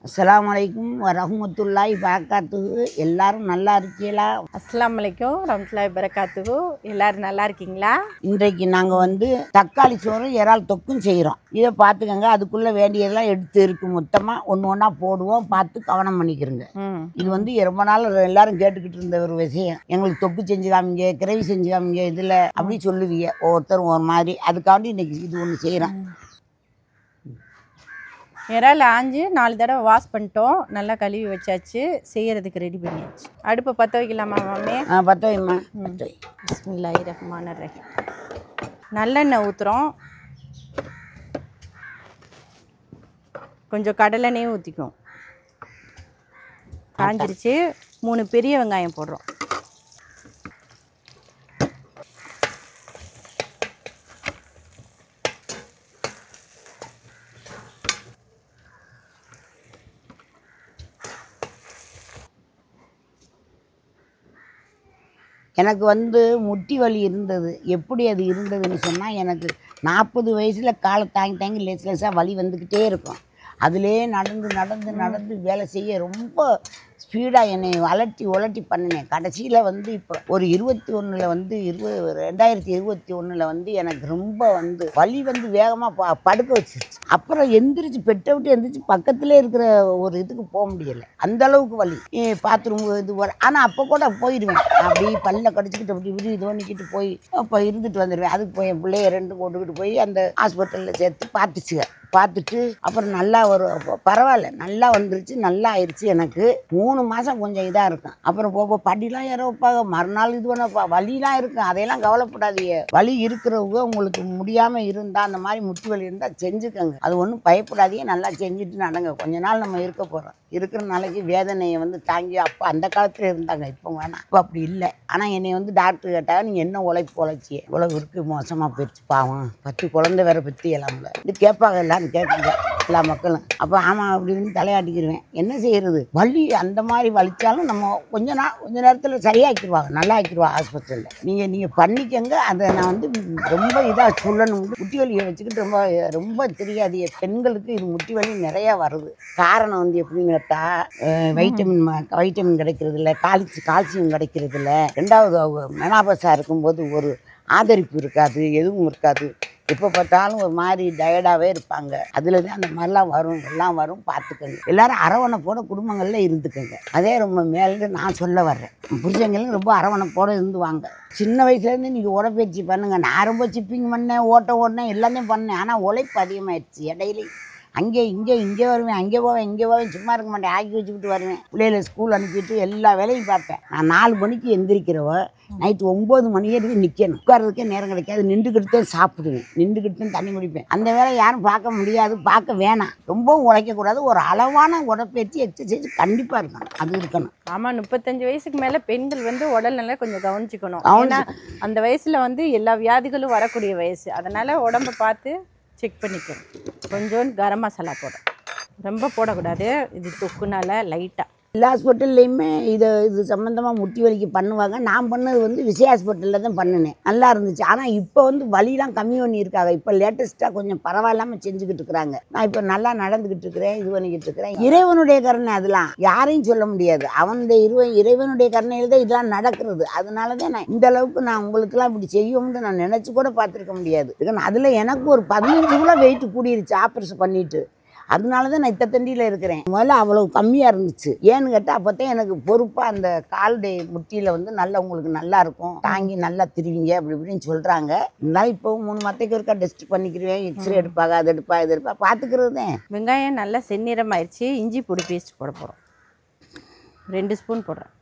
அஸ்ஸலாமு அலைக்கும் வரஹ்மத்துல்லாஹி வபரகாத்துஹு. எல்லாரும் நல்லா இருக்கீங்களா? அஸ்ஸலாமு அலைக்கும் ரஹ்மத்துல்லாஹி வபரகாத்துஹு. எல்லாரும் நல்லா இருக்கீங்களா? இன்றைக்கு நாங்கள் தக்காளி சோறும் இறால் தொக்கும் செய்கிறோம். இதை பார்த்துக்கங்க. அதுக்குள்ளே வேண்டியதெல்லாம் எடுத்து இருக்கு. மொத்தமாக ஒன்று ஒன்றா போடுவோம். பார்த்து கவனம் பண்ணிக்கிறோங்க. இது ரொம்ப நாள் எல்லாரும் கேட்டுக்கிட்டு இருந்த ஒரு விஷயம். எங்களுக்கு தொக்கு செஞ்சு காமிங்க, கிரேவி செஞ்சு காமிங்க, இதில் அப்படி சொல்லுவீங்க ஒவ்வொருத்தரும் ஒரு மாதிரி. அதுக்காண்டி இன்னைக்கு இது ஒன்று செய்கிறேன். இறால் ஆஞ்சு 4 தடவை வாஷ் பண்ணிட்டோம். நல்லா கழுவி வச்சாச்சு. செய்யறதுக்கு ரெடி பண்ணியாச்சு. அடுப்பை பற்ற வைக்கலாமா மாமே? பற்ற வைம்மா, பற்ற வை. பிஸ்மில்லாஹிர் ரஹ்மானிர் ரஹீம். நல்லெண்ணெய் ஊற்றுறோம். கொஞ்சம் கடலெண்ணெயும் ஊற்றிக்கும். காஞ்சிருச்சு. 3 பெரிய வெங்காயம் போடுறோம். எனக்கு முட்டி வலி இருந்தது. எப்படி அது இருந்ததுன்னு சொன்னால், எனக்கு 40 வயசில் காலை தாங்கி தாங்கி லேசாக வலி வந்துக்கிட்டே இருக்கும். அதிலே நடந்து நடந்து நடந்து வேலை செய்ய ரொம்ப ஸ்பீடாக என்னை உலட்டி பண்ணினேன். கடைசியில் இப்போ ஒரு 21ல் 2021ல் எனக்கு ரொம்ப வலி வேகமாக படுக்க வச்சிருச்சு. அப்புறம் எந்திரிச்சு பெட்டை விட்டு எந்திரிச்சு பக்கத்திலே இருக்கிற ஒரு இதுக்கு போக முடியலை. அந்த அளவுக்கு வலி. பாத்ரூம் இது ஆனால் அப்போ கூட போயிடுவேன். அப்படி பல்ல கடிச்சிக்கிட்டு அப்படி இப்படி இது பண்ணிக்கிட்டு போய் அப்போ இருந்துட்டு வந்துடுவேன். அதுக்கு போய் என் பிள்ளைய 2 கொண்டுக்கிட்டு போய் அந்த ஹாஸ்பிட்டலில் சேர்த்து பார்த்துட்டு அப்புறம் நல்லா பரவாயில்ல, நல்லா வந்துருச்சு, நல்லா ஆயிடுச்சு. எனக்கு 3 மாதம் கொஞ்சம் இதாக இருக்கும். அப்புறம் போக படிலாம் ஏற வைப்பாங்க, மறுநாள் இது பண்ணப்பா வலிலாம் இருக்கும். அதையெல்லாம் கவலைப்படாதீங்க. வலி இருக்கிறவங்க உங்களுக்கு முடியாமல் இருந்தால், அந்த மாதிரி முட்டி வலி இருந்தால் செஞ்சுக்கோங்க. அது ஒன்றும் பயப்படாதீங்க. நல்லா செஞ்சுட்டு நடங்க. கொஞ்ச நாள் நம்ம இருக்க போகிறோம். இருக்கிற நாளைக்கு வேதனையை தாங்கி அப்போ அந்த காலத்தில் இருந்தாங்க. இப்போ வேணாம். இப்போ அப்படி இல்லை. ஆனால் என்னை டாக்டர் கேட்டாங்க, நீங்கள் என்ன உழைச்சி இவ்வளவு இருக்குது, மோசமாக போயிடுச்சு, பாவம் 10 குழந்தை வேற பற்றி எல்லாம்ல இது கேட்பாங்க. எல்லாரும் கேட்குங்க, எல்லா மக்களும். அப்போ ஆமாம் அப்படின்னு தலையாட்டிக்கிடுவேன். என்ன செய்யறது? வலி அந்த மாதிரி வலிச்சாலும் நம்ம கொஞ்ச நேரத்தில் சரியாக்கிடுவாங்க, நல்லா ஆக்கிடுவாங்க ஆஸ்பத்திரியில். நீங்கள் பண்ணிக்கங்க. அதை நான் ரொம்ப இதாக சொல்லணும். முட்டி வலியை வச்சுக்கிட்டு ரொம்ப தெரியாது. பெண்களுக்கு இது முட்டி வலி நிறையா வருது. காரணம் எப்படின்னு கேட்டால், வைட்டமின் கிடைக்கிறது இல்லை, கால்சியம் கிடைக்கிறது இல்லை. 2வது அவங்க மெனாபஸாக இருக்கும்போது ஒரு ஆதரிப்பு இருக்காது, எதுவும் இருக்காது. எப்போ பார்த்தாலும் ஒரு மாதிரி டயர்டாகவே இருப்பாங்க. அதில் தான் அந்த மாதிரிலாம் எல்லாம் வரும். பார்த்துக்கோங்க. எல்லாரும் அரவணைப்போட குடும்பங்களில் இருந்துக்கோங்க. அதே ரொம்ப மேலே நான் சொல்ல வர்றேன். புருஷங்களும் ரொம்ப அரவணைப்போடு இருந்துவாங்க. சின்ன வயசுலேருந்து நீங்கள் உடற்பயிற்சி பண்ணுங்கள். நான் ரொம்ப சிப்பிங் பண்ணேன், ஓடினேன், எல்லாமே பண்ணேன். ஆனால் உழைப்பு அதிகமாகிடுச்சு. இடையில இங்கே வருவேன், அங்கே போவேன், சும்மா இருக்க மாட்டேன். ஆக்கி வச்சுக்கிட்டு வருவேன். பிள்ளைகளை ஸ்கூல் அனுப்பிட்டு எல்லா வேலையும் பார்ப்பேன். நான் 4 மணிக்கு எந்திரிக்கிறவ நைட்டு 9 மணி வரைக்கும் நிற்கணும். உட்கார்றதுக்கே நேரம் கிடைக்காது. நின்றுக்கிட்டு தான் சாப்பிடுவேன், நின்றுக்கிட்டு தண்ணி குடிப்பேன். அந்த வேலை யாரும் பார்க்க முடியாது, பார்க்க வேணாம். ரொம்பவும் உழைக்கக்கூடாது. ஒரு அளவான உடற்பயிற்சி எக்ஸசைஸ் கண்டிப்பாக இருக்கணும். அது இருக்கணும். ஆமாம், 35 வயசுக்கு மேலே பெண்கள் உடல்நிலை கொஞ்சம் கவனிச்சுக்கணும். ஏன்னா அந்த வயசில் எல்லா வியாதிகளும் வரக்கூடிய வயசு. அதனால் உடம்பை பார்த்து செக் பண்ணிக்கணும். கொஞ்சம் கரம் மசாலா போடும், ரொம்ப போடக்கூடாது. இது தொக்குனால லைட்டாக. எல்லா ஹாஸ்பிட்டல்லையுமே இது சம்மந்தமாக முட்டி வலிக்கு பண்ணுவாங்க. நான் பண்ணது விஜய் ஹாஸ்பிட்டலில் தான் பண்ணினேன். நல்லா இருந்துச்சு. ஆனால் இப்போ வலிலாம் கம்மி பண்ணியிருக்காங்க. இப்போ லேட்டஸ்ட்டாக கொஞ்சம் பரவாயில்லாமல் செஞ்சுக்கிட்டு இருக்கிறாங்க. நான் இப்போ நல்லா நடந்துக்கிட்டு இருக்கிறேன், இது பண்ணிக்கிட்டு இருக்கிறேன். இறைவனுடைய கருணை. அதெல்லாம் யாரையும் சொல்ல முடியாது. இறைவனுடைய கருணையில் தான் இதெல்லாம் நடக்கிறது. அதனால தான் நான் இந்த அளவுக்கு நான் உங்களுக்கெல்லாம் இப்படி செய்வோம்னு நான் நினச்சி கூட பார்த்துருக்க முடியாது. அதில் எனக்கு ஒரு 15 கிலோ வெயிட் கூடிருச்சு ஆப்ரேஷன் பண்ணிட்டு. அதனால தான் நான் தண்டியில் இருக்கிறேன். முதல்ல அவ்வளோ கம்மியாக இருந்துச்சு. ஏன்னு கேட்டால் அப்போ தான் எனக்கு பொறுப்பாக அந்த காலுடைய முட்டியில் நல்லா உங்களுக்கு நல்லா இருக்கும், தாங்கி நல்லா திரிவிங்க அப்படி இப்படின்னு சொல்கிறாங்க. இருந்தாலும் இப்போ 3 மாதத்துக்கு ஒருக்கா டெஸ்ட் பண்ணிக்கிறேன். எக்ஸ்ரே எடுப்பாங்க, அது எடுப்பா இது எடுப்பா பார்த்துக்கிறது தான். வெங்காயம் நல்லா செந்நிறம் ஆயிடுச்சு. இஞ்சி பொடி பேஸ்ட் போட போகிறோம். 2 ஸ்பூன் போடுறேன்.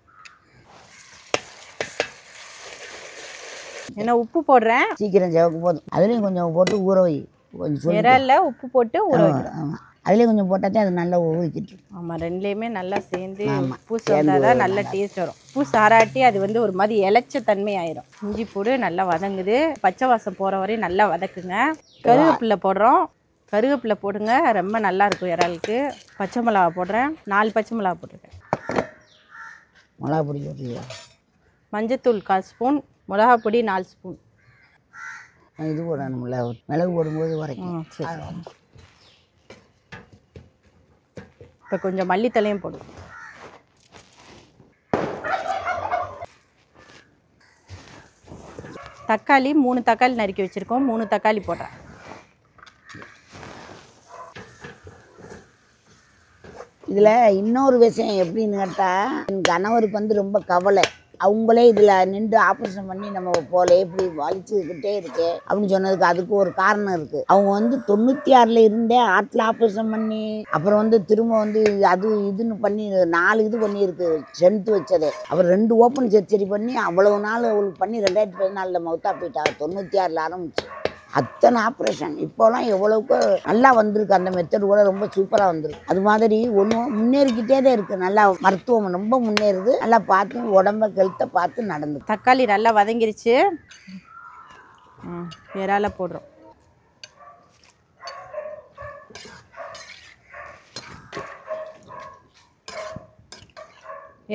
ஏன்னா உப்பு போடுறேன். சீக்கிரம் ஜவக்கு போதும். அதுலேயும் கொஞ்சம் போட்டு ஊற வை. கொஞ்சம் இறால்ல உப்பு போட்டு ஊற வைக்கிறேன். ஆமாம், அதுலேயும் கொஞ்சம் போட்டால் தான் அது நல்லா ஊறிக்கிட்டு. ஆமாம், 2லேயுமே நல்லா சேர்ந்து உப்பு சேர்ந்தால் தான் நல்ல டேஸ்ட் வரும். உப்பு சாராட்டி அது ஒரு மாதிரி இளைச்ச தன்மை ஆயிரும். இஞ்சி போடு நல்லா வதங்குது. பச்சை வாசம் போகிற வரையும் நல்லா வதக்குங்க. கருவேப்பிலை போடுறோம். கருவேப்பிலை போடுங்க, ரொம்ப நல்லாயிருக்கும் இறாலுக்கு. பச்சை மிளகா போடுறேன். 4 பச்சை மிளகா போட்டிருக்கேன். மிளகா பொடி போட்டுருக்கேன். மஞ்சத்தூள் 1/4 ஸ்பூன், மிளகா பொடி 4 ஸ்பூன். இது போடணும்ல, மிளகு போடும்போது உரைக்கும். இப்போ கொஞ்சம் மல்லித்தலையும் போடுவோம். தக்காளி 3 தக்காளி நறுக்கி வச்சுருக்கோம். 3 தக்காளி போடுறேன். இதில் இன்னொரு விஷயம் எப்படின்னு கேட்டால், என் கணவருக்கு வந்து ரொம்ப கவலை. அவங்களே இதில் நின்று ஆப்ரேஷன் பண்ணி நம்ம போல இப்படி வலிச்சுக்கிட்டே இருக்கே அப்படின்னு சொன்னதுக்கு அதுக்கு ஒரு காரணம் இருக்குது. அவங்க வந்து 96ல் இருந்தே ஆட்டில் ஆப்ரேஷன் பண்ணி அப்புறம் வந்து திரும்ப வந்து அது இதுன்னு பண்ணி 4 இது பண்ணியிருக்கு ஸ்ட்ரென்த்து வச்சதே. அப்புறம் 2 ஓப்பன் சர்ஜரி பண்ணி அவ்வளவு நாள் அவங்களுக்கு பண்ணி 2014ல் மவுத்தா போயிட்டாங்க. 96ல் ஆரம்பிச்சு அத்தனை ஆப்ரேஷன். இப்போலாம் எவ்வளவுக்கு நல்லா வந்திருக்கு. அந்த மெத்தட் கூட ரொம்ப சூப்பராக வந்திருக்கு. அது மாதிரி ஒன்றும் முன்னேறிக்கிட்டே தான் இருக்குது. நல்லா மருத்துவம் ரொம்ப முன்னேறுது. நல்லா பார்த்து உடம்ப கெழுத்த பார்த்து நடந்து. தக்காளி நல்லா வதங்கிருச்சு. இறால போடுறோம்.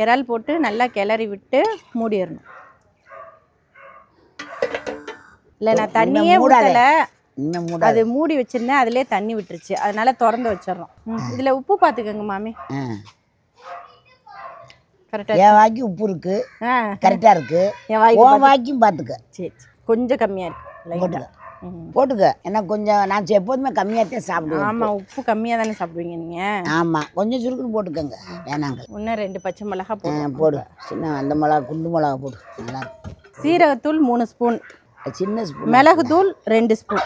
இறால் போட்டு நல்லா கிளறி விட்டு மூடிடணும். இல்லை நான் தண்ணியே ஊற்றல, அது மூடி வச்சிருந்தேன், அதிலே தண்ணி விட்டுருச்சு. அதனால திறந்து வச்சிடறோம். இதில் உப்பு பார்த்துக்கோங்க மாமி. கரெக்டாக என் வாக்கி உப்பு இருக்கு, கரெக்டாக இருக்கு. என் வாக்கியும் பார்த்துக்க. சரி, கொஞ்சம் கம்மியாக இருக்கு. போட்டுக்க போட்டுக்க. ஏன்னா கொஞ்சம் நான் எப்போதுமே கம்மியாக தான் சாப்பிடுவேன். ஆமாம், உப்பு கம்மியாக தானே சாப்பிடுவீங்க நீங்கள்? ஆமாம், கொஞ்சம் சுருக்குன்னு போட்டுக்கோங்க. வேணாங்க, இன்னும் 2 பச்சை மிளகா போடு. சின்ன அந்த மிளகா, குண்டு மிளகா போடு. நல்லா இருக்கும். சீரகத்தூள் 3 ஸ்பூன், சின்ன ஸ்பூன். மிளகுத்தூள் 2 ஸ்பூன்.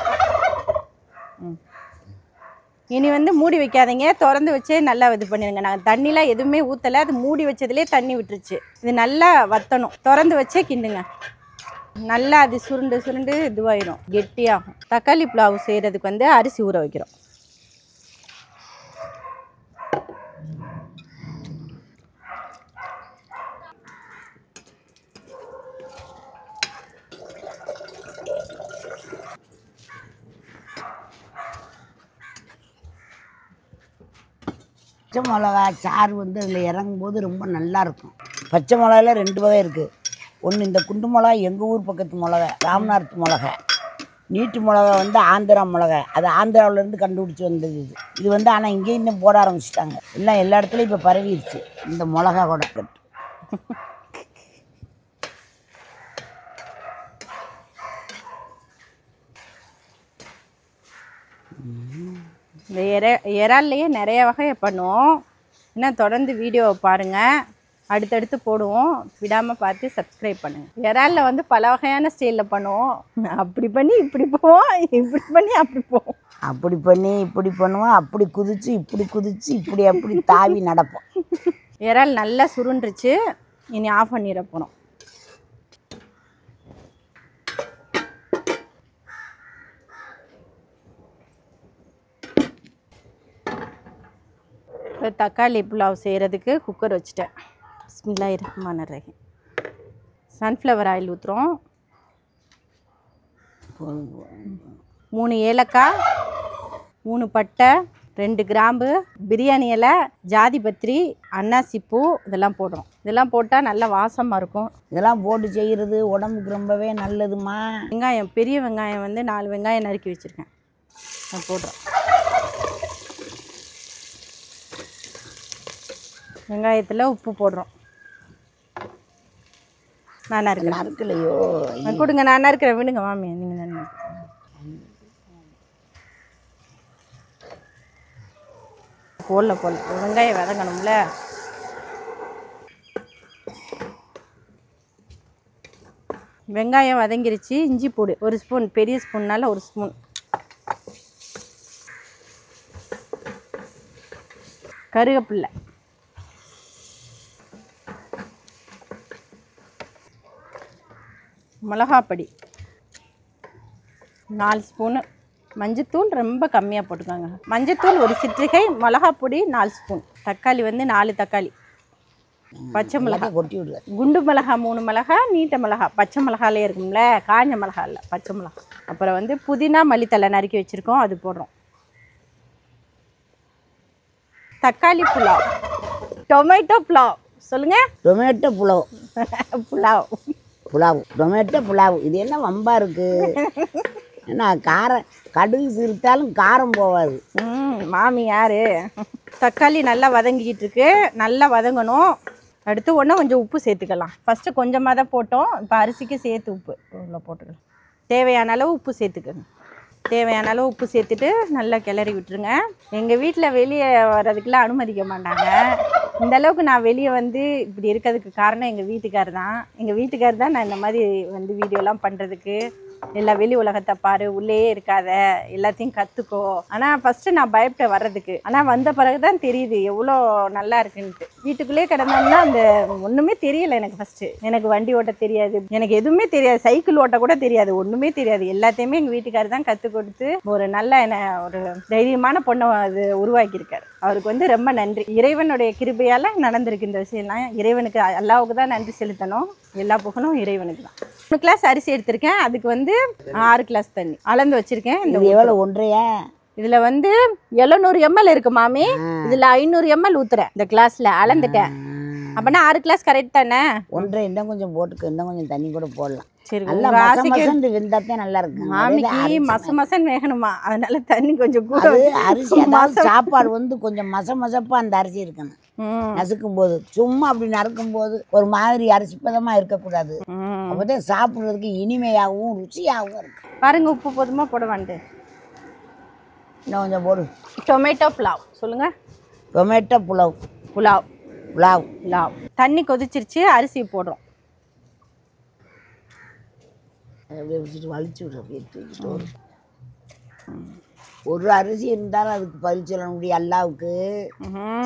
இனி வந்து மூடி வைக்காதீங்க, திறந்து வச்சே நல்லா இது பண்ணிடுங்க. நாங்கள் தண்ணிலாம் எதுவுமே ஊற்றலை, அது மூடி வச்சதுலேயே தண்ணி விட்டுருச்சு. இது நல்லா வற்றணும். திறந்து வச்சே கிண்டுங்க. நல்லா அது சுருண்டு சுருண்டு இதுவாயிடும், கெட்டியாகும். தக்காளி புலாவு செய்கிறதுக்கு வந்து அரிசி ஊற வைக்கிறோம். பச்சை மிளகா சாறு வந்து அதில் இறங்கும்போது ரொம்ப நல்லாயிருக்கும். பச்சை மிளகாயில் 2 வகை இருக்குது. ஒன்று இந்த குண்டு மிளகா, எங்கள் ஊர் பக்கத்து மிளகா ராம்நாத் மிளகா. நீட்டு மிளகா வந்து ஆந்திரா மிளகா. அது ஆந்திராவிலேருந்து கண்டுபிடிச்சி வந்தது. இது வந்து ஆனால் இங்கேயும் இன்னும் போட ஆரம்பிச்சிட்டாங்க. எல்லாம் எல்லா இடத்துலையும் இப்போ பரவிடுச்சு இந்த மிளகா கூட கட்டு. இந்த இறால்லையே நிறைய வகை பண்ணுவோம். இன்னும் தொடர்ந்து வீடியோவை பாருங்கள், அடுத்தடுத்து போடுவோம். விடாமல் பார்த்து சப்ஸ்கிரைப் பண்ணுங்கள். இறாலில் வந்து பல வகையான ஸ்டைலில் பண்ணுவோம். அப்படி பண்ணி இப்படி போவோம், இப்படி பண்ணி அப்படி போவோம், அப்படி பண்ணி இப்படி பண்ணுவோம், அப்படி குதிச்சு இப்படி குதிச்சு இப்படி அப்படி தாவி நடப்போம். இறால் நல்லா சுருண்டுருச்சு. இனி ஆஃப் பண்ணிட போகிறோம். இப்போ தக்காளி புலாவ் செய்கிறதுக்கு குக்கர் வச்சுட்டேன். பிஸ்மில்லாஹிர்ரஹ்மானிர்ரஹீம். சன்ஃப்ளவர் ஆயில் ஊற்றுறோம். 3 ஏலக்காய், 3 பட்டை, 2 கிராம்பு, பிரியாணி இலை, ஜாதி பத்திரி, அன்னாசிப்பூ இதெல்லாம் போடுறோம். இதெல்லாம் போட்டால் நல்லா வாசமாக இருக்கும். இதெல்லாம் போட்டு செய்கிறது உடம்புக்கு ரொம்பவே நல்லதுமா. வெங்காயம், பெரிய வெங்காயம் வந்து 4 வெங்காயம் நறுக்கி வச்சுருக்கேன், அதை போடுறோம். வெங்காயத்தில் உப்பு போடுறோம். நான் நறுக்கலையோ கொடுங்க, நான் நறுக்கிறேன், விடுங்க மாமி. நீங்கள் தானே போடல வெங்காயம் வதங்கணும்ல. வெங்காயம் வதங்கிருச்சு. இஞ்சி பூடு 1 ஸ்பூன், பெரிய ஸ்பூன்னால 1 ஸ்பூன். கருவேப்பிலை, மிளகாப்பொடி 4 ஸ்பூனு, மஞ்சத்தூள் ரொம்ப கம்மியாக போட்டுக்கோங்க. மஞ்சத்தூள் 1 சிட்டிகை, மிளகாப்பொடி 4 ஸ்பூன். தக்காளி வந்து 4 தக்காளி, பச்சை மிளகாய் கொட்டி விடுங்க. குண்டு மிளகா 3 மிளகா, நீட்ட மிளகா, பச்சை மிளகாலே இருக்கும்ல, காஞ்ச மிளகா இல்லை பச்சை மிளகா. அப்புறம் வந்து புதினா மல்லித்தலை நறுக்கி வச்சுருக்கோம், அது போடுறோம். தக்காளி புலாவ், டொமேட்டோ புலாவ். சொல்லுங்கள், டொமேட்டோ புலாவ். புலாவ் புலாவு, டொமேட்டோ புலாவு. இது என்ன வம்பா இருக்கு? ஏன்னா காரம் கடுகு சிரித்தாலும் காரம் போகாது. மாமி யாரு? தக்காளி நல்லா வதங்கிக்கிட்டு இருக்கு, நல்லா வதங்கணும். அடுத்து ஒன்று கொஞ்சம் உப்பு சேர்த்துக்கலாம். ஃபஸ்ட்டு கொஞ்சமாக தான் போட்டோம், இப்போ அரிசிக்கு சேர்த்து உப்பு உள்ள போட்டுக்கலாம். தேவையான அளவு உப்பு சேர்த்துக்கணும். தேவையான அளவு உப்பு சேர்த்துட்டு நல்லா கிளறி விட்டுருங்க. எங்கள் வீட்டில் வெளியே வர்றதுக்கெல்லாம் அனுமதிக்க மாட்டாங்க. இந்த அளவுக்கு நான் வெளியே வந்து இப்படி இருக்கிறதுக்கு காரணம் எங்கள் வீட்டுக்கார் தான். எங்கள் வீட்டுக்கார் தான் நான் இந்த மாதிரி வந்து வீடியோலாம் பண்ணுறதுக்கு, எல்லா வெளி உலகத்தை பாரு, உள்ளேயே இருக்காத, எல்லாத்தையும் கற்றுக்கோ. ஆனால் ஃபஸ்ட்டு நான் பயப்பட்டேன் வர்றதுக்கு. ஆனால் வந்த பிறகு தான் தெரியுது எவ்வளோ நல்லா இருக்குன்ட்டு. வீட்டுக்குள்ளேயே கிடந்தோம்னா அந்த ஒன்றுமே தெரியலை எனக்கு. ஃபஸ்ட்டு எனக்கு வண்டி ஓட்ட தெரியாது, எனக்கு எதுவுமே தெரியாது, சைக்கிள் ஓட்ட கூட தெரியாது, ஒன்றுமே தெரியாது. எல்லாத்தையுமே எங்கள் வீட்டுக்காரர் தான் கற்றுக் கொடுத்து ஒரு நல்ல ஒரு தைரியமான பொண்ணை அது உருவாக்கியிருக்காரு. அவருக்கு வந்து ரொம்ப நன்றி. இறைவனுடைய கிருபையால் நடந்திருக்கு இந்த விஷயம்லாம். இறைவனுக்கு, அல்லாவுக்கு தான் நன்றி செலுத்தணும். எல்லா புகழும் இறைவனுக்கு தான். 3 கிளாஸ் அரிசி எடுத்திருக்கேன், அதுக்கு வந்து 6 கிளாஸ் தண்ணி அளந்து வச்சிருக்கேன். இந்த எவ்வளோ ஒன்றையா? இதுல வந்து 700 ml இருக்கு மாமி, இதுல 500 ml ஊத்துறேன். இந்த கிளாஸ்ல அளந்துட்டேன். அப்பனா 6 கிளாஸ் கரெக்ட் தானே? ஒன்றரை இன்னும் கொஞ்சம் போட்டுக்க, இன்னும் கொஞ்சம் தண்ணி கூட போடலாம். சரி, நல்லா மசமசன்னு வெந்தாத்தே நல்லா இருக்கு. மாமிக்கு மசமசன் வேகணுமா, அதனால தண்ணி கொஞ்சம் கூட. அரிசி அதாவது சாப்பாடு வந்து கொஞ்சம் மசமசப்பா அந்த அரிசி இருக்கணும். நசுக்கும் போது சும்மா அப்படி நறுக்கும் போது ஒரு மாதிரி அரிசிப்பதமா இருக்கக்கூடாது. அப்பதான் சாப்பிடுறதுக்கு இனிமையாகவும் ருச்சியாகவும் இருக்கு. பாருங்க, உப்பு போதுமா போட வேண்டாம், இன்னும் கொஞ்சம் போடு. டொமேட்டோ புலாவ் சொல்லுங்க. டொமேட்டோ புலாவ். புலாவ் புலாவ் புலாவ். தண்ணி கொதிச்சிருச்சு, அரிசி போடுறோம். அப்படியே வச்சுட்டு வலிச்சு விட, அப்படியே தூக்கிட்டு ஒரு அரிசி இருந்தாலும் அதுக்கு பதில் சொல்ல முடியும். அல்லாவுக்கு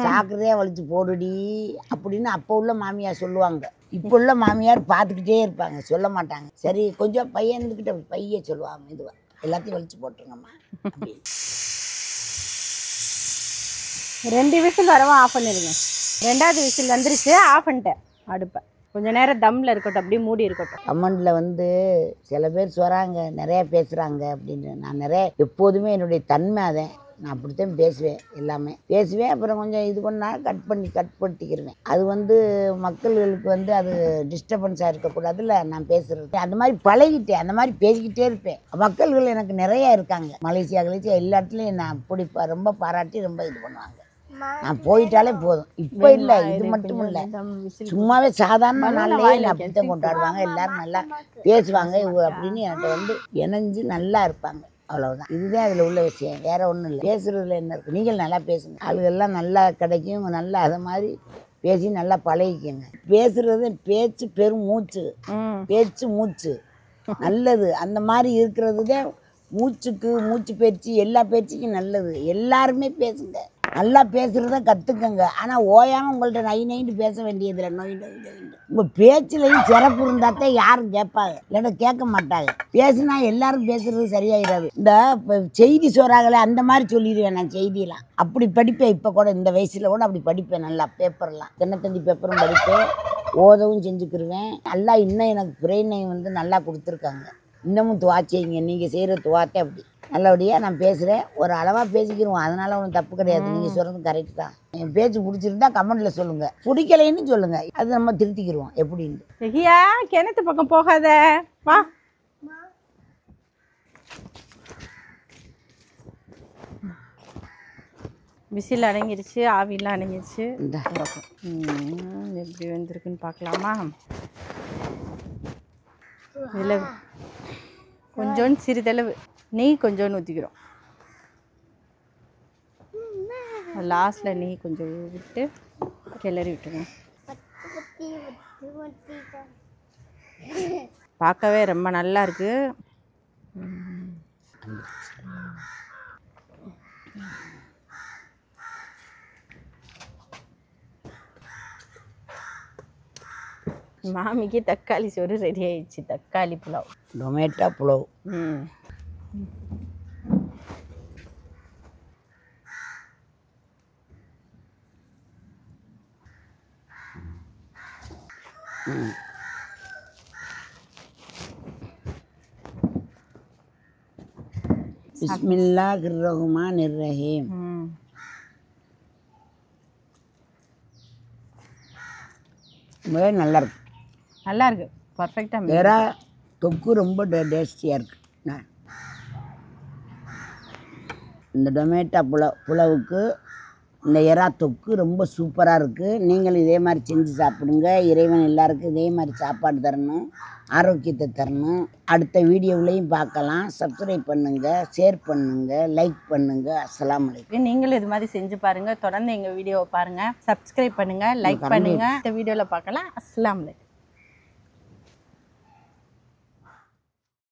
சாக்கிரதையா வலிச்சு போடுடி அப்படின்னு அப்போ உள்ள மாமியார் சொல்லுவாங்க. இப்போ உள்ள மாமியார் பார்த்துக்கிட்டே இருப்பாங்க, சொல்ல மாட்டாங்க. சரி கொஞ்சம் பையன்கிட்ட பைய சொல்லுவாங்க, இதுவா எல்லாத்தையும் வலிச்சு போட்டுருங்கம்மா அப்படி. 2 விசில் வரவும் ஆஃப் பண்ணிடுங்க. 2வது விசில் வந்துருச்சு, ஆஃப் பண்ணிட்டேன் அடுப்பை. கொஞ்சம் நேரம் தம்மில் இருக்கட்டும், அப்படியே மூடி இருக்கட்டும். கமெண்டில் வந்து சில பேர் சொல்கிறாங்க நிறையா பேசுகிறாங்க அப்படின்னு. நான் நிறைய எப்போதுமே என்னுடைய தன்மை அதை நான் அப்படித்தான் பேசுவேன், எல்லாமே பேசுவேன். அப்புறம் கொஞ்சம் இது பண்ணால் கட் பண்ணிக்கிடுவேன். அது வந்து மக்களுக்கு வந்து அது டிஸ்டர்பன்ஸாக இருக்கக்கூடாதுல்ல நான் பேசுகிறது. அந்த மாதிரி பழகிட்டேன், அந்த மாதிரி பேசிக்கிட்டே இருப்பேன். மக்கள்கள் எனக்கு நிறையா இருக்காங்க, மலேசியா எல்லா இடத்துலையும் நான் அப்படி ரொம்ப பாராட்டி ரொம்ப இது பண்ணுவாங்க. நான் போயிட்டாலே போதும். இப்போ இல்லை, இது மட்டும் இல்லை, சும்மாவே சாதாரண நாள்லேயே என்னை அப்படித்தான் கொண்டாடுவாங்க. எல்லாரும் நல்லா பேசுவாங்க அப்படின்னு என்கிட்ட வந்து இணைஞ்சு நல்லா இருப்பாங்க. அவ்வளவுதான், இதுதான் அதில் உள்ள விஷயம், வேற ஒன்றும் இல்லை. பேசுறதுல என்ன இருக்குது, நீங்கள் நல்லா பேசுங்க, ஆளுகள்லாம் நல்லா கிடைக்கும். நல்லா அதை மாதிரி பேசி நல்லா பழகிக்கங்க. பேசுறது பேச்சு பெரும் மூச்சு, பேச்சு மூச்சு நல்லது. அந்த மாதிரி இருக்கிறது தான் மூச்சுக்கு, மூச்சு பயிற்சி எல்லா பயிற்சிக்கும் நல்லது. எல்லாருமே பேசுங்க, நல்லா பேசுகிறத கற்றுக்கங்க. ஆனால் ஓயாமல் உங்கள்கிட்ட நைன்னு பேச வேண்டியதில்லை. நோய் உங்கள் பேச்சிலையும் சிறப்பு இருந்தால்தான் யாரும் கேட்பாங்க, இல்லைன்னா கேட்க மாட்டாங்க. பேசுனா எல்லாரும் பேசுகிறது சரியாயிடாது. இந்த இப்போ செய்தி சொல்கிறாங்களே அந்த மாதிரி சொல்லிடுவேன் நான். செய்தியெல்லாம் அப்படி படிப்பேன். இப்போ கூட இந்த வயசில் கூட அப்படி படிப்பேன். நல்லா பேப்பர்லாம் தினத்தந்தி பேப்பரும் படிப்பேன், ஓதவும் செஞ்சுக்கிருவேன். நல்லா இன்னும் எனக்கு பிரெயினை வந்து நல்லா கொடுத்துருக்காங்க. இன்னமும் துவா செய்யுங்க, நீங்கள் செய்கிற துவாத்தே அப்படி நல்லபடியாக நான் பேசுகிறேன். ஒரு அளவாக பேசிக்கிடுவோம், அதனால ஒன்றும் தப்பு கிடையாது. நீங்கள் சொல்கிறது கரெக்ட் தான். என் பேச்சு பிடிச்சிருந்தா கமெண்ட்டில் சொல்லுங்கள், பிடிக்கலைன்னு சொல்லுங்கள், அது நம்ம திருத்திக்கிடுவோம் எப்படின்னு. ஐயா, கிணத்து பக்கம் போகாத, வா. விசில் அடங்கிருச்சு, ஆவிலாம் அடங்கிருச்சு. எப்படி வந்திருக்குன்னு பார்க்கலாமா? இதில் கொஞ்சோண்டு சிறிதளவு நெய் கொஞ்சோன்னு ஊற்றிக்கிறோம். லாஸ்ட்டில் நெய் கொஞ்சம் விட்டு கிளறி விட்டுருங்க. பார்க்கவே ரொம்ப நல்லா இருக்கு. மாமிக்கு தக்காளி சோறு ரெடி ஆயிடுச்சு. தக்காளி புலாவ், டொமேட்டோ புலாவ். பிஸ்மில்லாஹிர் ரஹ்மானிர் ரஹீம். நல்லா இருக்கு, நல்லா இருக்கு, பர்ஃபெக்டாக. வேற தொக்கு ரொம்ப டேஸ்டியாக இருக்கு. இந்த டொமேட்டோ புலாவுக்கு இந்த எறா தொக்கு ரொம்ப சூப்பராக இருக்குது. நீங்களும் இதே மாதிரி செஞ்சு சாப்பிடுங்க. இறைவன் எல்லாருக்கும் இதே மாதிரி சாப்பாடு தரணும், ஆரோக்கியத்தை தரணும். அடுத்த வீடியோவிலையும் பார்க்கலாம். சப்ஸ்கிரைப் பண்ணுங்கள், ஷேர் பண்ணுங்கள், லைக் பண்ணுங்கள். அஸ்ஸலாமு அலைக்கும். நீங்களும் இது மாதிரி செஞ்சு பாருங்கள். தொடர்ந்து எங்கள் வீடியோவை பாருங்கள், சப்ஸ்கிரைப் பண்ணுங்கள், லைக் பண்ணுங்கள். இந்த வீடியோவில் பார்க்கலாம். அஸ்ஸலாமு அலைக்கும்.